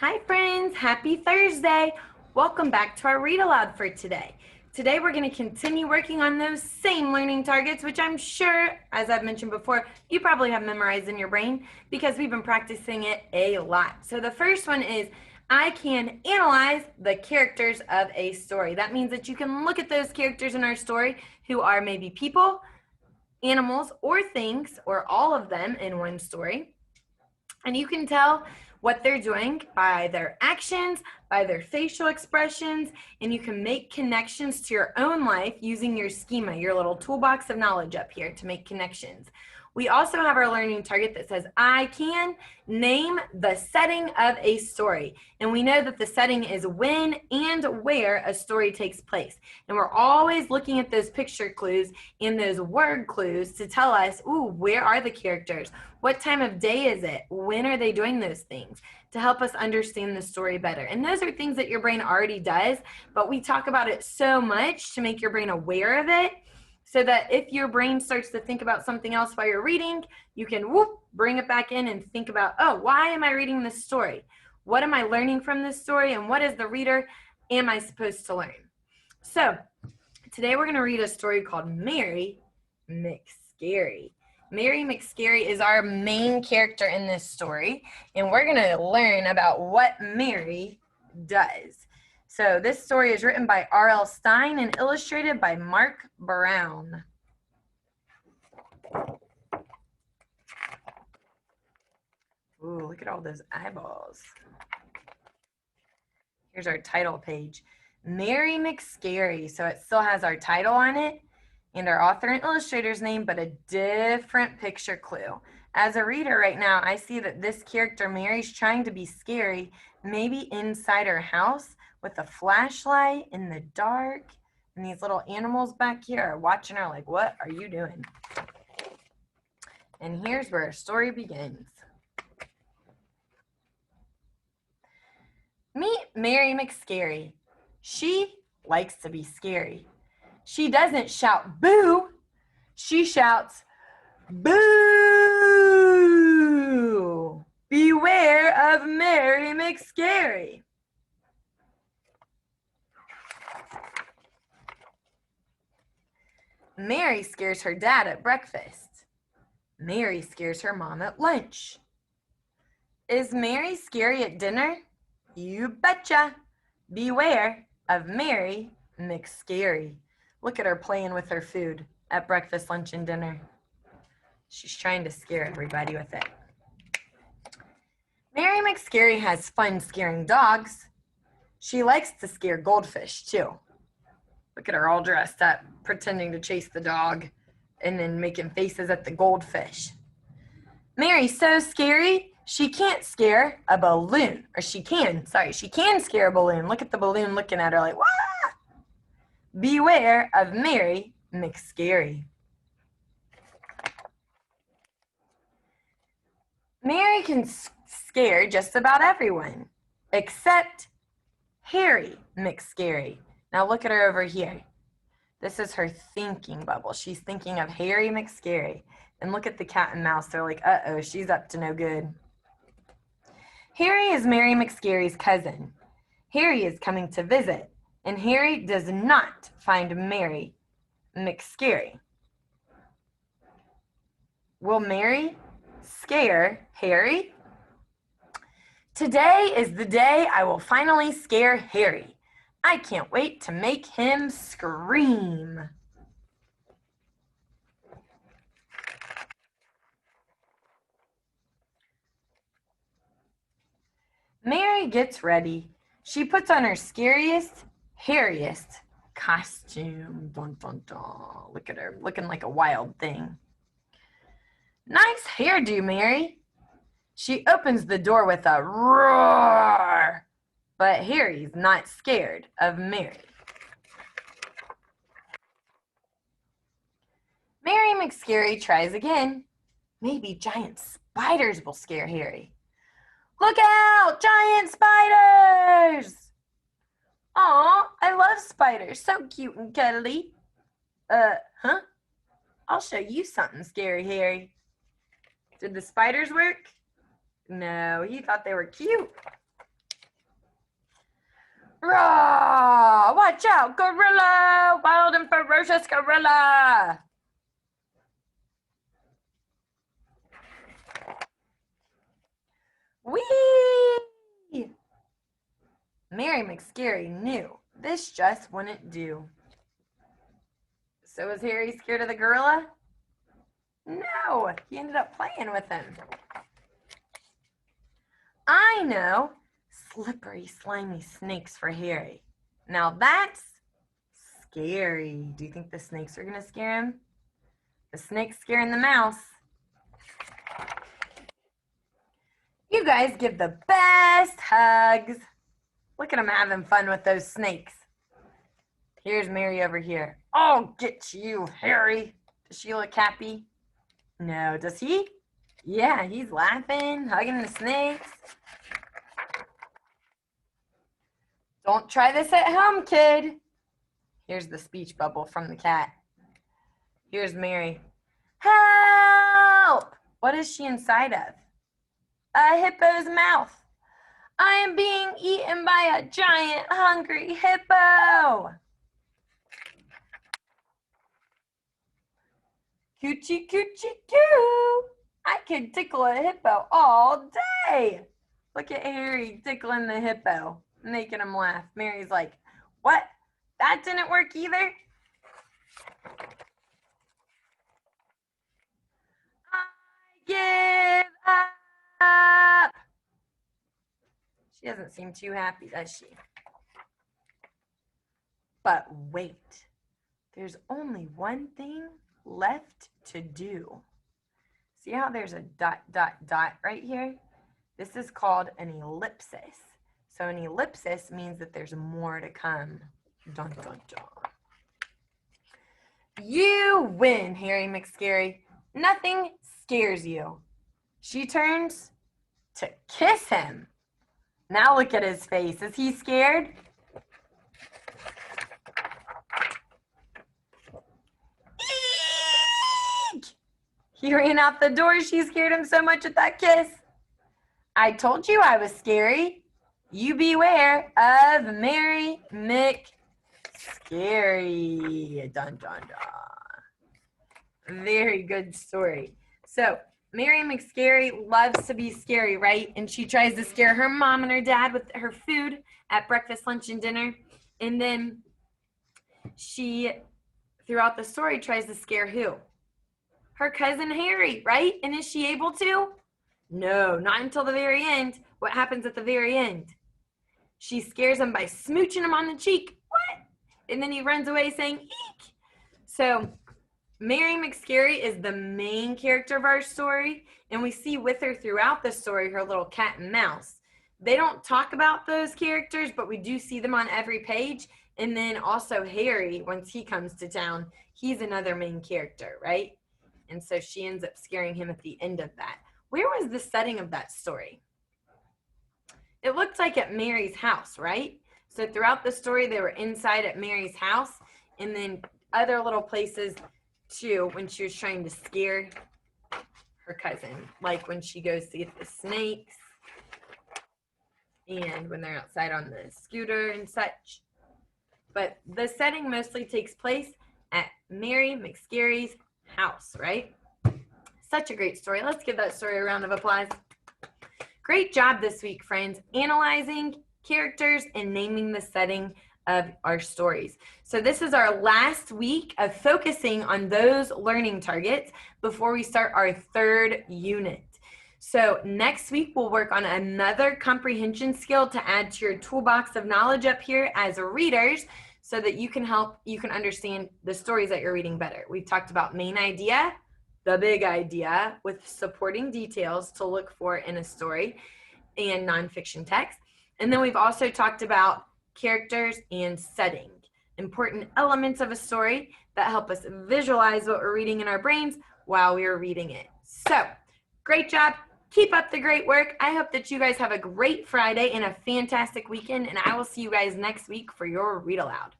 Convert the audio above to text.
Hi friends, happy Thursday. Welcome back to our read aloud for today. Today we're going to continue working on those same learning targets, which I'm sure, as I've mentioned before, you probably have memorized in your brain because we've been practicing it a lot. So the first one is, I can analyze the characters of a story. That means that you can look at those characters in our story who are maybe people, animals, or things, or all of them in one story. And you can tell what they're doing by their actions, by their facial expressions, and you can make connections to your own life using your schema, your little toolbox of knowledge up here to make connections. We also have our learning target that says, I can name the setting of a story. And we know that the setting is when and where a story takes place. And we're always looking at those picture clues and those word clues to tell us, ooh, where are the characters? What time of day is it? When are they doing those things? To help us understand the story better. And those are things that your brain already does, but we talk about it so much to make your brain aware of it, so that if your brain starts to think about something else while you're reading, you can bring it back in and think about, oh, why am I reading this story? What am I learning from this story? And what as the reader am I supposed to learn? So today we're going to read a story called Mary Mcscary. Mary Mcscary is our main character in this story, and we're going to learn about what Mary does. So this story is written by R.L. Stine and illustrated by Mark Brown. Ooh, look at all those eyeballs. Here's our title page. Mary Mcscary. So it still has our title on it and our author and illustrator's name, but a different picture clue. As a reader right now, I see that this character, Mary's trying to be scary, maybe inside her house with a flashlight in the dark, and these little animals back here are watching her like, what are you doing? And here's where our story begins. Meet Mary Mcscary. She likes to be scary. She doesn't shout boo, she shouts boo! Beware of Mary Mcscary. Mary scares her dad at breakfast. Mary scares her mom at lunch. Is Mary scary at dinner? You betcha. Beware of Mary Mcscary. Look at her playing with her food at breakfast, lunch, and dinner. She's trying to scare everybody with it. Mary Mcscary has fun scaring dogs. She likes to scare goldfish, too. Look at her all dressed up, pretending to chase the dog and then making faces at the goldfish. Mary's so scary, she can't scare a balloon. Or she can scare a balloon. Look at the balloon looking at her like, wah! Beware of Mary Mcscary. Mary can scare just about everyone, except Harry Mcscary. Now look at her over here. This is her thinking bubble. She's thinking of Harry Mcscary. And look at the cat and mouse. They're like, uh-oh, she's up to no good. Harry is Mary Mcscary's cousin. Harry is coming to visit, and Harry does not find Mary Mcscary. Will Mary scare Harry? Today is the day I will finally scare Harry. I can't wait to make him scream. Mary gets ready. She puts on her scariest, hairiest costume. Dun, dun, dun. Look at her, looking like a wild thing. Nice hairdo, Mary. She opens the door with a roar, but Harry's not scared of Mary. Mary Mcscary tries again. Maybe giant spiders will scare Harry. Look out, giant spiders! Aw, I love spiders, so cute and cuddly. Huh? I'll show you something scary, Harry. Did the spiders work? No, he thought they were cute. Rah! Watch out, gorilla! Wild and ferocious gorilla! Whee! Mary Mcscary knew this just wouldn't do. So was Harry scared of the gorilla? No, he ended up playing with him. I know. Slippery, slimy snakes for Harry. Now that's scary. Do you think the snakes are going to scare him? The snake's scaring the mouse. You guys give the best hugs. Look at them having fun with those snakes. Here's Mary over here. I'll get you, Harry. Does she look happy? No, does he? Yeah, he's laughing, hugging the snakes. Don't try this at home, kid. Here's the speech bubble from the cat. Here's Mary. Help! What is she inside of? A hippo's mouth. I am being eaten by a giant hungry hippo. Coochie coochie coo. I could tickle a hippo all day. Look at Harry tickling the hippo, making him laugh. Mary's like, what? That didn't work either? I give up. She doesn't seem too happy, does she? But wait, there's only one thing left to do. See how there's a dot, dot, dot right here? This is called an ellipsis. So an ellipsis means that there's more to come. Dun, dun, dun. You win, Harry Mcscary. Nothing scares you. She turns to kiss him. Now look at his face. Is he scared? Eek! He ran out the door. She scared him so much with that kiss. I told you I was scary. You beware of Mary Mcscary. Dun, dun, dun. Very good story. So, Mary Mcscary loves to be scary, right? And she tries to scare her mom and her dad with her food at breakfast, lunch, and dinner. And then she, throughout the story, tries to scare who? Her cousin Harry, right? And is she able to? No, not until the very end. What happens at the very end? She scares him by smooching him on the cheek. What? And then he runs away saying, eek. So Mary Mcscary is the main character of our story, and we see with her throughout the story her little cat and mouse. They don't talk about those characters, but we do see them on every page. And then also Harry, once he comes to town, he's another main character, right? And so she ends up scaring him at the end of that. Where was the setting of that story? It looked like at Mary's house, right? So throughout the story, they were inside at Mary's house, and then other little places too when she was trying to scare her cousin, like when she goes to get the snakes and when they're outside on the scooter and such. But the setting mostly takes place at Mary Mcscary's house, right? Such a great story. Let's give that story a round of applause. Great job this week, friends, analyzing characters and naming the setting of our stories. So this is our last week of focusing on those learning targets before we start our third unit. So next week, we'll work on another comprehension skill to add to your toolbox of knowledge up here as readers so that you can understand the stories that you're reading better. We've talked about main idea, the big idea with supporting details to look for in a story and nonfiction text. And then we've also talked about characters and setting, important elements of a story that help us visualize what we're reading in our brains while we are reading it. So, great job. Keep up the great work. I hope that you guys have a great Friday and a fantastic weekend, and I will see you guys next week for your Read Aloud.